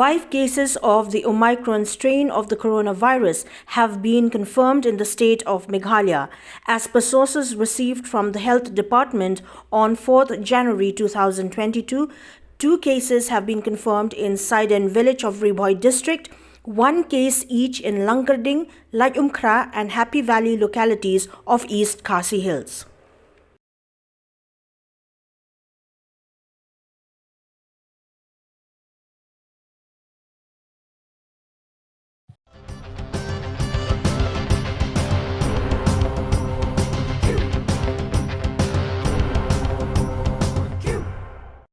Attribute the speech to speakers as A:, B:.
A: 5 cases of the Omicron strain of the coronavirus have been confirmed in the state of Meghalaya. As per sources received from the Health Department on 4th January 2022, 2 cases have been confirmed in SAIDEN village of BHOI district, 1 case each in LANGKYRDING, LAITUMKHRAH and Happy Valley localities of East KHASI Hills.